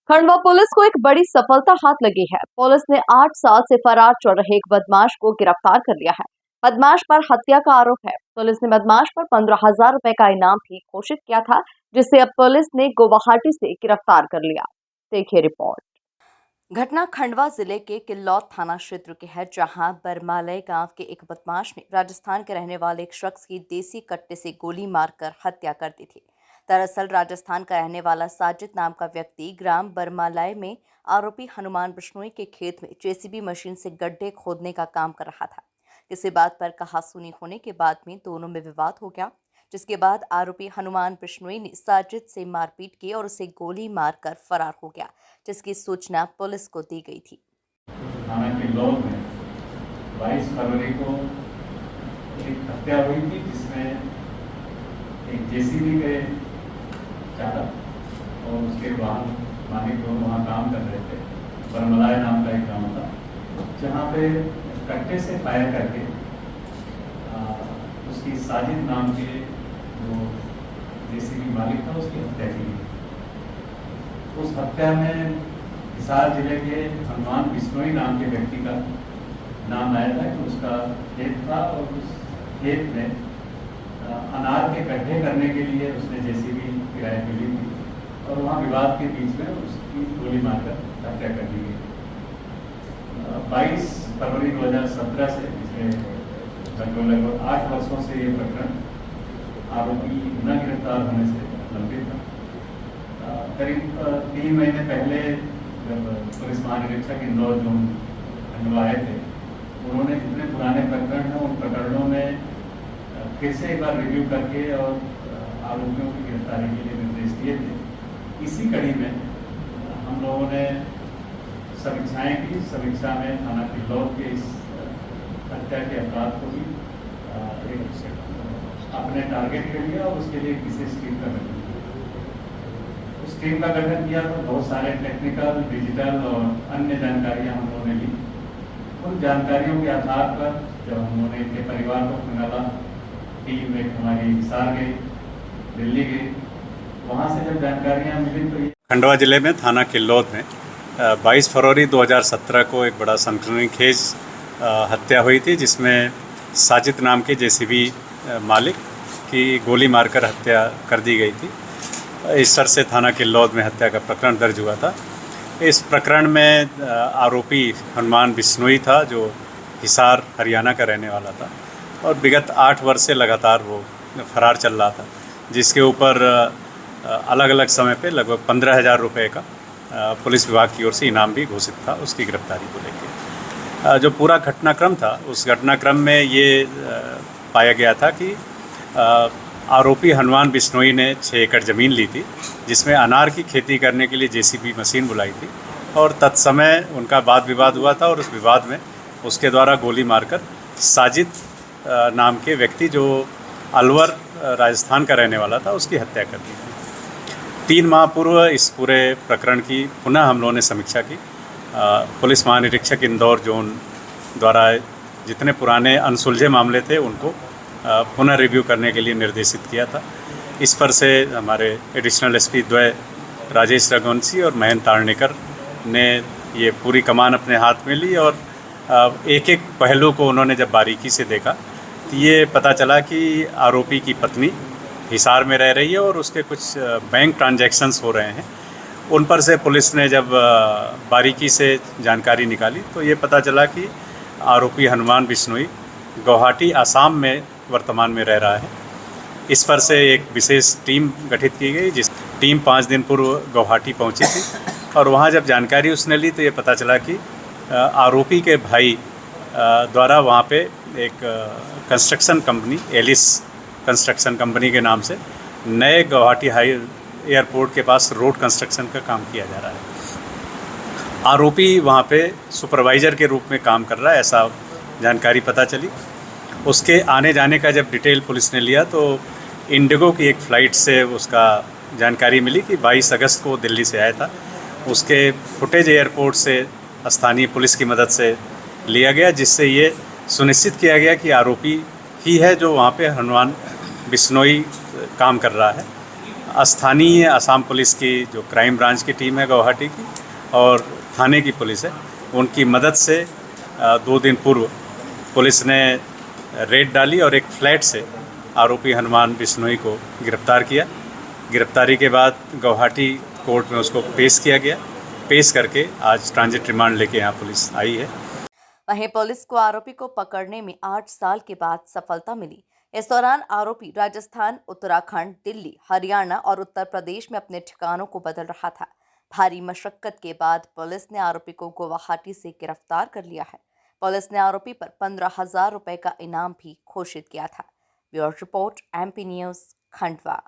Khandwa police को एक बड़ी सफलता हाथ लगी है। पुलिस ने 8 साल से फरार चल रहे एक बदमाश को गिरफ्तार कर लिया है। बदमाश पर हत्या का आरोप है। पुलिस ने बदमाश पर 15,000 रुपए का इनाम भी घोषित किया था, जिसे अब पुलिस ने गुवाहाटी से गिरफ्तार कर लिया। देखिए रिपोर्ट। घटना खंडवा जिले के किल्लौत थाना क्षेत्र के है, जहां बरमालय गांव के एक बदमाश ने राजस्थान के रहने वाले एक शख्स की देसी कट्टे से गोली मारकर हत्या कर दी थी। दरअसल राजस्थान का रहने वाला साजिद नाम का व्यक्ति ग्राम बरमालय में आरोपी हनुमान बिश्नोई के खेत में जेसीबी मशीन से गड्ढे खोदने का काम कर रहा था। किसी बात पर कहासुनी होने के बाद में दोनों में विवाद हो गया, जिसके बाद आरोपी हनुमान बिश्नोई ने साजिद से मारपीट की और उसे गोली मारकर फरार हो गया, जिसकी सूचना पुलिस को दी गई थी। थाना किल्लौत में 22 फरवरी को एक हत्या हुई थी, जिसमें एक जेसीबी के चालक और उसके वाहन मालिक दोनों वहाँ काम कर रहे थे। बरमलाय नाम का एक गाँव था, जहाँ पे कट्टे से फायर करके उसकी साजिद नाम के जो जेसीबी मालिक था उसकी हत्या की गई। उस हत्या में हिसार जिले के हनुमान बिश्नोई नाम के व्यक्ति का नाम आया था कि उसका खेत था और उस खेत में अनार के गड्ढे करने के लिए उसने जेसीबी किराए पे ली थी और वहाँ विवाद के बीच में उसकी गोली मारकर हत्या कर दी गई। 22 फरवरी 2017 से पिछले लगभग 8 वर्षों से ये प्रकरण आरोपी न गिरफ्तार होने से लंबित था। करीब 3 महीने पहले जब पुलिस महानिरीक्षक इंदौर जोन खंडवा आए थे, उन्होंने जितने पुराने प्रकरण हैं उन प्रकरणों में फिर से एक बार रिव्यू करके और आरोपियों की गिरफ्तारी के लिए निर्देश दिए थे। इसी कड़ी में हम लोगों ने समीक्षाएं की। समीक्षा में थाना किल्लौत के इस हत्या के अपराध को भी अपने टारगेट कर लिया और उसके लिए एक विशेष टीम का गठन किया। उस टीम का गठन किया तो बहुत सारे टेक्निकल, डिजिटल और अन्य जानकारियां हम लोगों ने ली। उन जानकारियों के आधार पर जब हम लोगों ने इनके परिवार को खंगाला, टीम एक हमारी हिसार गई, दिल्ली गई, वहाँ से जब जानकारियाँ मिली तो खंडवा जिले में थाना किल्लौत में 22 फरवरी 2017 को एक बड़ा सनसनीखेज हत्या हुई थी, जिसमें साजिद नाम के जेसीबी मालिक की गोली मारकर हत्या कर दी गई थी। इस सर से थाना किल्लौत में हत्या का प्रकरण दर्ज हुआ था। इस प्रकरण में आरोपी हनुमान बिश्नोई था, जो हिसार हरियाणा का रहने वाला था और विगत 8 वर्ष से लगातार वो फरार चल रहा था, जिसके ऊपर अलग अलग समय पे लगभग 15,000 रुपये का पुलिस विभाग की ओर से इनाम भी घोषित था उसकी गिरफ्तारी को लेकर। जो पूरा घटनाक्रम था, उस घटनाक्रम में ये पाया गया था कि आरोपी हनुमान बिश्नोई ने 6 एकड़ ज़मीन ली थी, जिसमें अनार की खेती करने के लिए जेसीबी मशीन बुलाई थी और तत्समय उनका वाद विवाद हुआ था और उस विवाद में उसके द्वारा गोली मारकर साजिद नाम के व्यक्ति, जो अलवर राजस्थान का रहने वाला था, उसकी हत्या कर दी थी। 3 माह पूर्व इस पूरे प्रकरण की पुनः हम लोगों ने समीक्षा की। पुलिस महानिरीक्षक इंदौर जोन द्वारा जितने पुराने अनसुलझे मामले थे उनको पुनः रिव्यू करने के लिए निर्देशित किया था। इस पर से हमारे एडिशनल एसपी द्वय राजेश रघुवंशी और महेंद्र तारणेकर ने ये पूरी कमान अपने हाथ में ली और एक एक पहलू को उन्होंने जब बारीकी से देखा तो ये पता चला कि आरोपी की पत्नी हिसार में रह रही है और उसके कुछ बैंक ट्रांजैक्शंस हो रहे हैं। उन पर से पुलिस ने जब बारीकी से जानकारी निकाली तो ये पता चला कि आरोपी हनुमान बिश्नोई गुवाहाटी, आसाम में वर्तमान में रह रहा है। इस पर से एक विशेष टीम गठित की गई, जिस टीम 5 दिन पूर्व गुवाहाटी पहुंची थी और वहां जब जानकारी उसने ली तो ये पता चला कि आरोपी के भाई द्वारा वहाँ पे एक construction company, Alice construction company के नाम से नए गुवाहाटी हाई एयरपोर्ट के पास रोड कंस्ट्रक्शन का काम किया जा रहा है। आरोपी वहाँ पे सुपरवाइज़र के रूप में काम कर रहा है, ऐसा जानकारी पता चली। उसके आने जाने का जब डिटेल पुलिस ने लिया तो इंडिगो की एक फ़्लाइट से उसका जानकारी मिली कि 22 अगस्त को दिल्ली से आया था। उसके फुटेज एयरपोर्ट से स्थानीय पुलिस की मदद से लिया गया, जिससे ये सुनिश्चित किया गया कि आरोपी ही है जो वहाँ पे हनुमान बिश्नोई काम कर रहा है। स्थानीय असम पुलिस की जो क्राइम ब्रांच की टीम है गुवाहाटी की और थाने की पुलिस है, उनकी मदद से 2 दिन पूर्व पुलिस ने रेड डाली और एक फ्लैट से आरोपी हनुमान बिश्नोई को गिरफ्तार किया। गिरफ्तारी के बाद गुवाहाटी कोर्ट में उसको पेश किया गया। पेश करके आज ट्रांजिट रिमांड लेके यहाँ पुलिस आई है। वहीं पुलिस को आरोपी को पकड़ने में 8 साल के बाद सफलता मिली। इस दौरान आरोपी राजस्थान, उत्तराखंड, दिल्ली, हरियाणा और उत्तर प्रदेश में अपने ठिकानों को बदल रहा था। भारी मशक्कत के बाद पुलिस ने आरोपी को गुवाहाटी से गिरफ्तार कर लिया है। पुलिस ने आरोपी पर 15,000 रुपए का इनाम भी घोषित किया था। Bureau report, MP news, Khandwa.